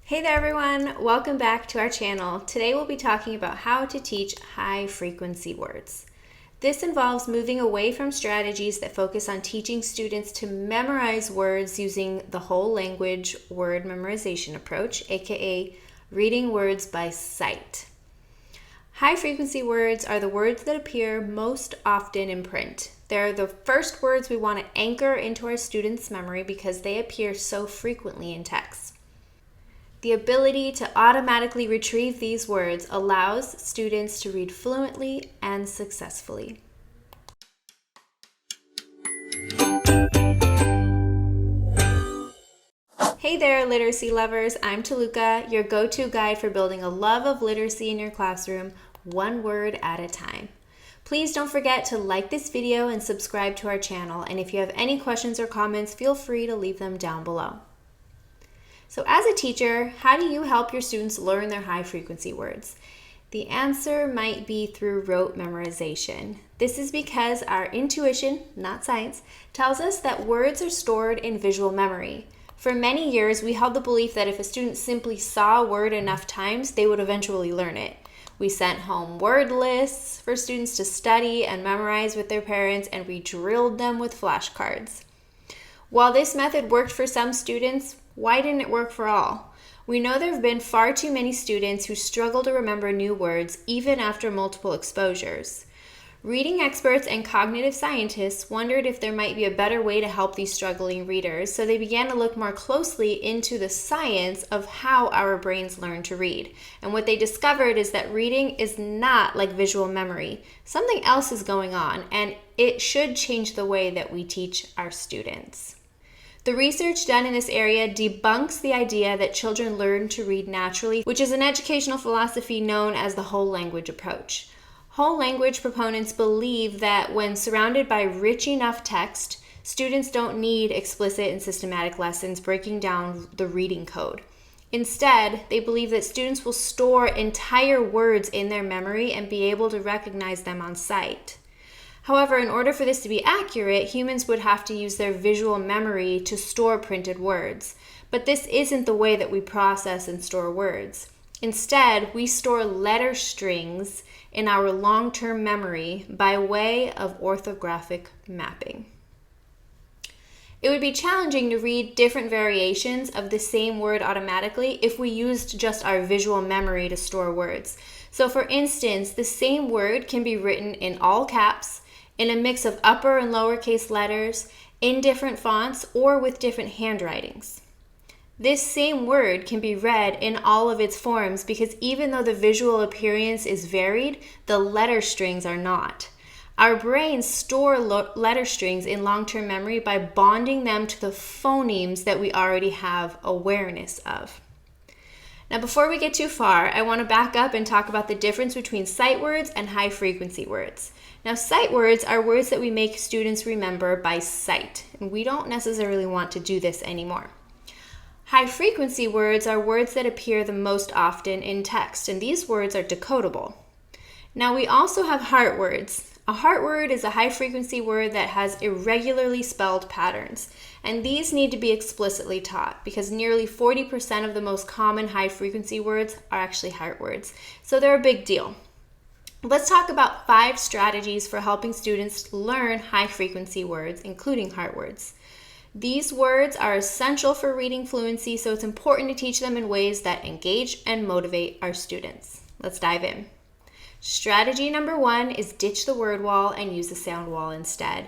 Hey there everyone, welcome back to our channel. Today we'll be talking about how to teach high frequency words. This involves moving away from strategies that focus on teaching students to memorize words using the whole language word memorization approach, aka reading words by sight. High frequency words are the words that appear most often in print. They're the first words we want to anchor into our students' memory because they appear so frequently in text. The ability to automatically retrieve these words allows students to read fluently and successfully. Hey there, literacy lovers. I'm Toluca, your go-to guide for building a love of literacy in your classroom, one word at a time. Please don't forget to like this video and subscribe to our channel. And if you have any questions or comments, feel free to leave them down below. So as a teacher, how do you help your students learn their high frequency words? The answer might be through rote memorization. This is because our intuition, not science, tells us that words are stored in visual memory. For many years, we held the belief that if a student simply saw a word enough times, they would eventually learn it. We sent home word lists for students to study and memorize with their parents, and we drilled them with flashcards. While this method worked for some students, why didn't it work for all? We know there have been far too many students who struggle to remember new words even after multiple exposures. Reading experts and cognitive scientists wondered if there might be a better way to help these struggling readers, so they began to look more closely into the science of how our brains learn to read. And what they discovered is that reading is not like visual memory. Something else is going on, and it should change the way that we teach our students. The research done in this area debunks the idea that children learn to read naturally, which is an educational philosophy known as the whole language approach. Whole language proponents believe that when surrounded by rich enough text, students don't need explicit and systematic lessons breaking down the reading code. Instead, they believe that students will store entire words in their memory and be able to recognize them on sight. However, in order for this to be accurate, humans would have to use their visual memory to store printed words. But this isn't the way that we process and store words. Instead, we store letter strings in our long-term memory by way of orthographic mapping. It would be challenging to read different variations of the same word automatically if we used just our visual memory to store words. So for instance, the same word can be written in all caps, in a mix of upper and lowercase letters, in different fonts, or with different handwritings. This same word can be read in all of its forms because even though the visual appearance is varied, the letter strings are not. Our brains store letter strings in long-term memory by bonding them to the phonemes that we already have awareness of. Now, before we get too far, I want to back up and talk about the difference between sight words and high frequency words. Now, sight words are words that we make students remember by sight, and we don't necessarily want to do this anymore. High frequency words are words that appear the most often in text, and these words are decodable. Now, we also have heart words. A heart word is a high frequency word that has irregularly spelled patterns, and these need to be explicitly taught because nearly 40% of the most common high frequency words are actually heart words, so they're a big deal. Let's talk about 5 strategies for helping students learn high frequency words, including heart words. These words are essential for reading fluency, so it's important to teach them in ways that engage and motivate our students. Let's dive in. Strategy number 1 is ditch the word wall and use a sound wall instead.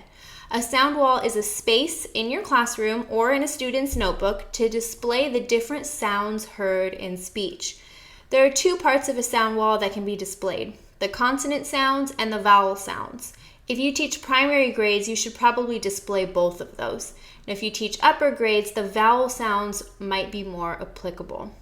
A sound wall is a space in your classroom or in a student's notebook to display the different sounds heard in speech. There are 2 parts of a sound wall that can be displayed: the consonant sounds and the vowel sounds. If you teach primary grades, you should probably display both of those. And if you teach upper grades, the vowel sounds might be more applicable.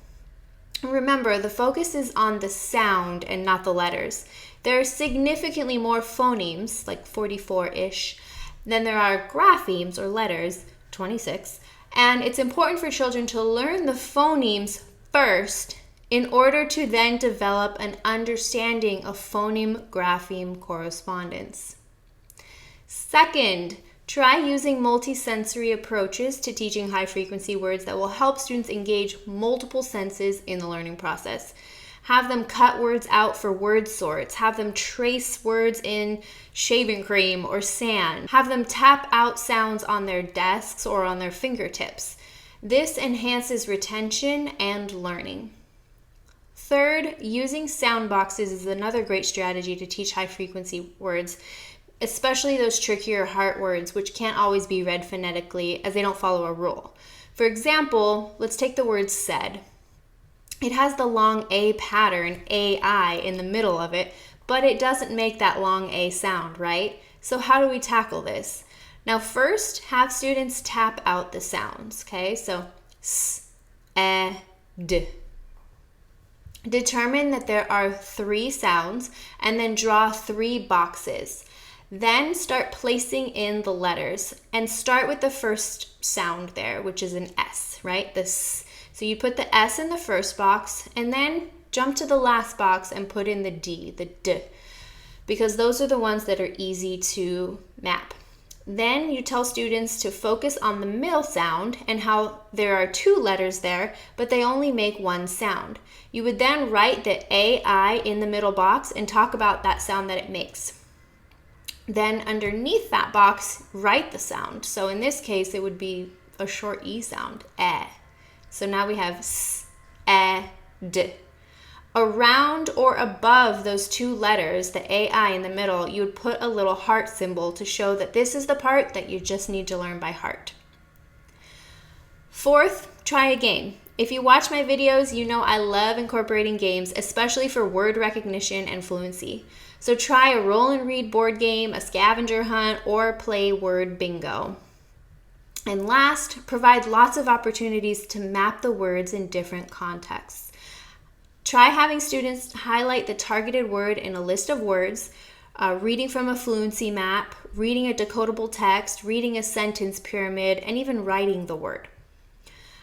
Remember, the focus is on the sound and not the letters. There are significantly more phonemes, like 44-ish, than there are graphemes or letters, 26. And it's important for children to learn the phonemes first in order to then develop an understanding of phoneme-grapheme correspondence. Second, Try using multisensory approaches to teaching high-frequency words that will help students engage multiple senses in the learning process. Have them cut words out for word sorts. Have them trace words in shaving cream or sand. Have them tap out sounds on their desks or on their fingertips. This enhances retention and learning. Third, using sound boxes is another great strategy to teach high-frequency words, especially those trickier heart words, which can't always be read phonetically as they don't follow a rule. For example, let's take the word said. It has the long A pattern, AI, in the middle of it, but it doesn't make that long A sound, right? So how do we tackle this? Now first, have students tap out the sounds, okay? So S, E, D. Determine that there are 3 sounds and then draw 3 boxes. Then start placing in the letters and start with the first sound there, which is an S, right? The S. So you put the S in the first box and then jump to the last box and put in the D, the D, because those are the ones that are easy to map. Then you tell students to focus on the middle sound and how there are 2 letters there, but they only make 1 sound. You would then write the AI in the middle box and talk about that sound that it makes. Then underneath that box, write the sound. So in this case, it would be a short E sound, eh. So now we have S, E, D. Around or above those 2 letters, the AI in the middle, you would put a little heart symbol to show that this is the part that you just need to learn by heart. Fourth, try a game. If you watch my videos, you know I love incorporating games, especially for word recognition and fluency. So try a roll and read board game, a scavenger hunt, or play word bingo. And last, provide lots of opportunities to map the words in different contexts. Try having students highlight the targeted word in a list of words, reading from a fluency map, reading a decodable text, reading a sentence pyramid, and even writing the word.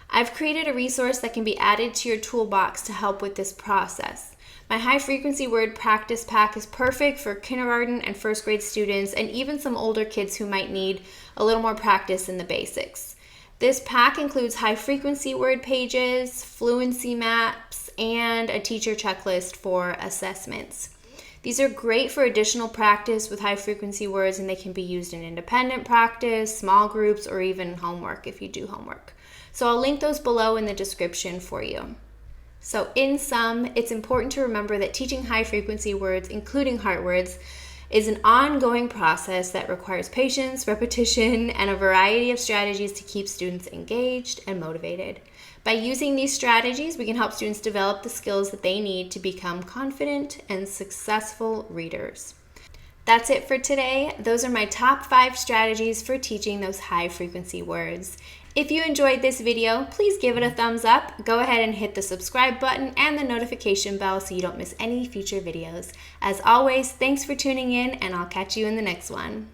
I've created a resource that can be added to your toolbox to help with this process. My high-frequency word practice pack is perfect for kindergarten and first grade students and even some older kids who might need a little more practice in the basics. This pack includes high-frequency word pages, fluency maps, and a teacher checklist for assessments. These are great for additional practice with high-frequency words, and they can be used in independent practice, small groups, or even homework if you do homework. So I'll link those below in the description for you. So in sum, it's important to remember that teaching high-frequency words, including heart words, is an ongoing process that requires patience, repetition, and a variety of strategies to keep students engaged and motivated. By using these strategies, we can help students develop the skills that they need to become confident and successful readers. That's it for today. Those are my top 5 strategies for teaching those high-frequency words. If you enjoyed this video, please give it a thumbs up. Go ahead and hit the subscribe button and the notification bell so you don't miss any future videos. As always, thanks for tuning in, and I'll catch you in the next one.